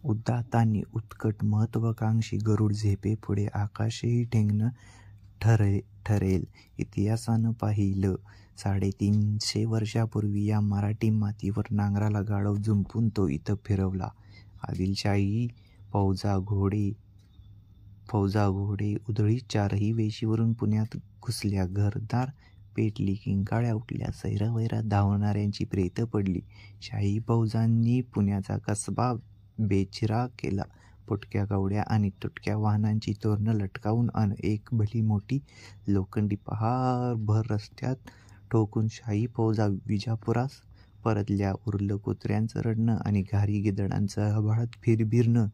उद्दातांनी उत्कट महत्त्वाकांक्षी गरुड झेपेपुढे आकाशही ठेंगणं ठरेल. इतिहासानं पाहिलं 350 वर्षापूर्वी या मराठी मातीवर नांगराला गाढव जुंपून तो इथं फिरवला. आदिलशाही फौजा घोडे उधळीत चारही वेशीवरून पुण्यात घुसल्या. घरदार पेटली, किंकाळ्या उठल्या, सैरावैरात धावणाऱ्यांची प्रेतं पडली. शाही फौजांनी पुण्याचा कसबा बेचिराख केला. फुटक्या कवड्या आणि तुटक्या वाहनांची तोरणं लटकावून अन एक भली मोठी लोखंडी पहार भर रस्त्यात ठोकून शाही फौजा विजापुरास परतल्या. उरलं कुत्र्यांचं रडणं आणि घारी गिधाडांचं आभाळात फिरभिरणं.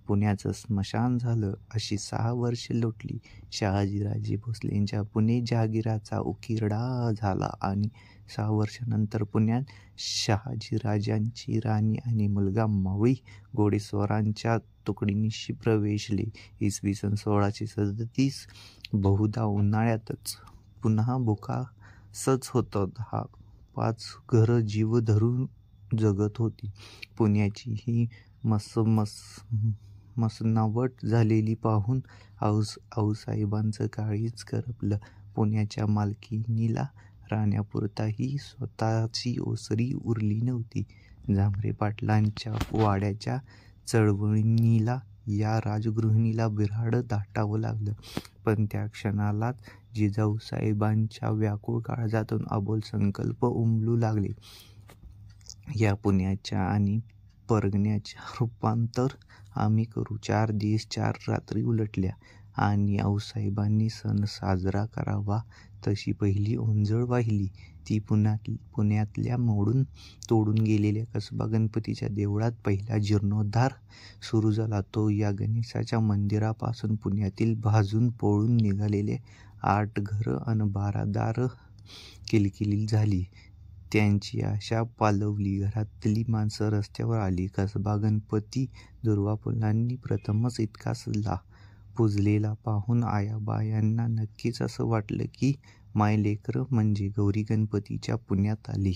पुण्याचं स्मशान झालं. अशी 6 वर्षे लोटली. शहाजीराजे भोसलेंच्या पुणे जहागीराचा उकिरडा झाला आणि 6 वर्षांनंतर पुण्यात शहाजीराजांची राणी आणि मुलगा मावळी घोडेस्वारांच्या तुकडीनिशी प्रवेशले. इसवी सन 1637 बहुधा उन्हाळ्यातच. पुन्हा भुकासच होतं. 10-5 घरं जीव धरून जगत होती. पुण्याची ही मसनावट झालेली पाहून आऊसाहेबांचं काळीज करपलं. पुण्याच्या मालकीणीला राहण्यापुरताही स्वतःची ओसरी उरली नव्हती. झांबरे पाटलांच्या वाड्याच्या चळवळीला या राजगृहिणीला बिऱ्हाड दाटावं लागलं. पण त्या क्षणालाच जिजाऊसाहेबांच्या व्याकुळ काळजातून अबोल संकल्प उमलू लागले. या पुण्याच्या आणि परगण्याच्या रूपांतर आम्ही करू. 4 दिवस 4 रात्री उलटल्या आणि आऊसाहेबांनी सण साजरा करावा तशी पहिली ओंजळ वाहिली. ती पुण्यातल्या मोडून तोडून गेलेल्या कसबा गणपतीच्या देवळात पहिला जीर्णोद्धार सुरू झाला. तो या गणेशाच्या मंदिरापासून पुण्यातील भाजून पळून निघालेले 8 घरं अन 12 दारं किलकिली झाली. त्यांची आशा पालवली. घरातली माणसं रस्त्यावर आली. कसबा गणपती दुर्वापलांनी प्रथमच इतका सल्ला पुजलेला पाहून आयाबायांना नक्कीच असं वाटलं की मायलेकरं म्हणजे गौरी गणपतीच्या पुण्यात आली.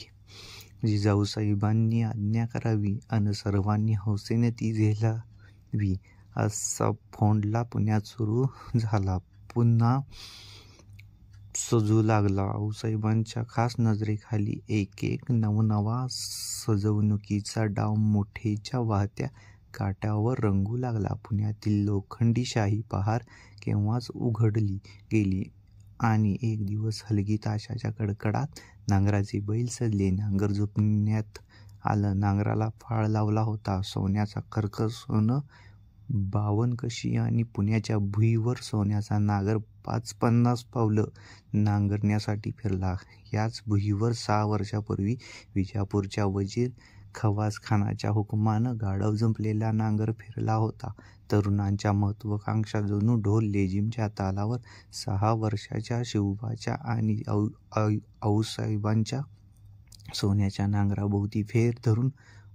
जिजाऊसाहेबांनी आज्ञा करावी अन सर्वांनी हौसेने ती झेलावी असा फोंडला पुण्यात सुरू झाला. पुन्हा सजू लागला. आऊसाहेबांच्या खास नजरेखाली एक नवनवा सजवणुकीचा डाव मोठेच्या वाहत्या काठावर रंगू लागला. पुण्यातील लोखंडी शाही पहार केव्हाच उघडली गेली आणि एक दिवस हलगी ताशाच्या कडकडात नांगराचे बैल सजले. नांगर झोपण्यात आलं. नांगराला फाळ लावला होता. सोन्याचा कर्कश सोनं 52 कशी आणि पुण्याच्या भुईवर सोन्याचा नांगर 50 पावलं नांगरण्यासाठी फिरला. याच भुईवर 6 वर्षापूर्वी विजापूरच्या वजीर खवासखानाच्या हुकुमानं गाढव जुंपलेला नांगर फिरला होता. तरुणांच्या महत्त्वाकांक्षा जणू ढोल लेझिमच्या तालावर 6 वर्षाच्या शिवबाच्या आणि आऊसाहेबांच्या सोन्याच्या नांगराभोवती फेर धरून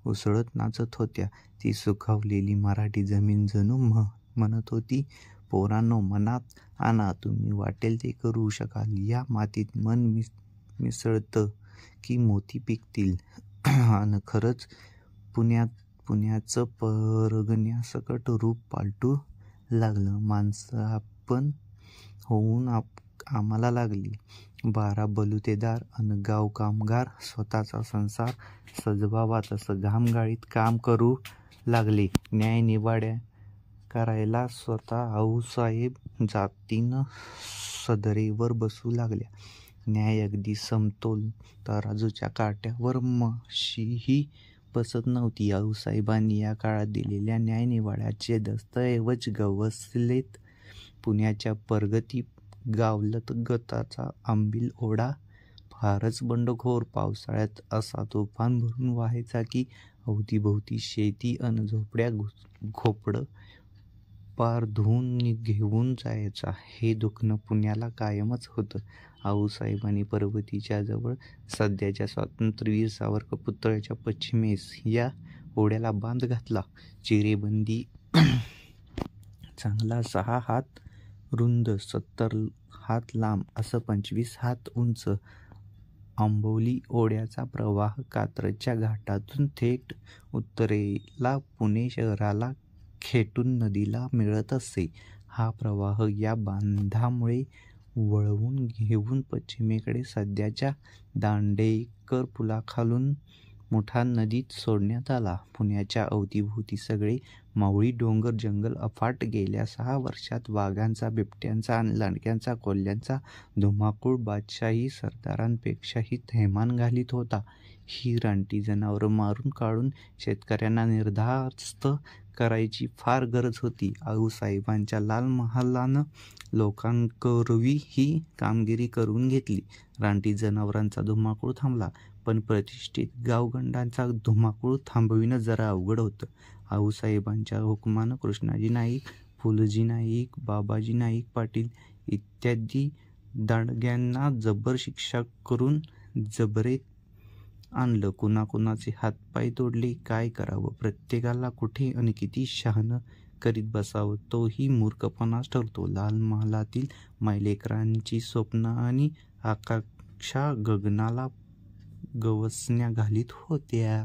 उसळत नाचत होत्या. ती सुखावलेली मराठी जमीन जणू म्हणत होती, पोरांनो, मनात आणा, तुम्ही वाटेल ते करू शकाल. या मातीत मन मिसळतं की मोती पिकतील. अन खरंच पुण्याचं परगण्यासकट रूप पालटू लागलं. माणसं आपण होऊन आम्हाला लागली. 12 बलुतेदार अन गाव कामगार स्वतःचा संसार सजवावा तसं घामगाळीत काम करू लागले. न्यायनिवाड्या करायला स्वतः आऊसाहेब जातीनं सदरेवर बसू लागल्या. न्याय अगदी समतोल तराजूच्या काट्यावर मशीही बसत नव्हती. आऊसाहेबांनी या काळात दिलेल्या न्यायनिवाड्याचे दस्तऐवज गवसलेत. पुण्याच्या परगती गावलगतचा आंबील ओढा फारच बंडखोर. पावसाळ्यात असा तुफान भरून वाहायचा की अवतीभोवती शेती अन झोपड्या घोपडं पार धुवून घेऊन जायचा. हे दुखणं पुण्याला कायमच होतं. आऊसाहेबांनी पर्वतीच्या जवळ सध्याच्या स्वातंत्र्यवीर सावरकर पुतळ्याच्या पश्चिमेस या ओढ्याला बांध घातला. चिरेबंदी चांगला 6 हात रुंद, 70 हात लांब असं 25 हात उंच आंबोली ओढ्याचा प्रवाह कात्रजच्या घाटातून थेट उत्तरेला पुणे शहराला खेटून नदीला मिळत असे. हा प्रवाह या बांधामुळे वळवून घेऊन पश्चिमेकडे सध्याच्या दांडेकर पुलाखालून मुठा नदीत सोडण्यात आला. पुण्याच्या अवतीभोवती सगळे मावळी डोंगर जंगल अफाट. गेल्या 6 वर्षात वाघांचा, बिबट्यांचा आणि लांडग्यांचा, कोल्ह्यांचा धुमाकूळ बादशाही सरदारांपेक्षाही थैमान घालीत होता. ही रानटी जनावरं मारून काढून शेतकऱ्यांना निर्धास्त करायची फार गरज होती. आऊसाहेबांच्या लाल महालानं लोकांकरवी ही कामगिरी करून घेतली. रानटी जनावरांचा धुमाकूळ थांबला, पण प्रतिष्ठित गावगंडांचा धुमाकूळ थांबविणं जरा अवघड होतं. आऊसाहेबांच्या हुकुमानं कृष्णाजी नाईक, फुलजी नाईक, बाबाजी नाईक पाटील इत्यादी दांडग्यांना जबर शिक्षा करून जबरेत आणलं. कुणाकुणाचे हातपाय तोडले. काय करावं? प्रत्येकाला कुठे आणि किती शहाणं करीत बसावं तोही मूर्खपणाच ठरतो. लाल महालातील मायलेकरांची स्वप्न आणि आकांक्षा गगनाला गवसण्या घालीत होत्या.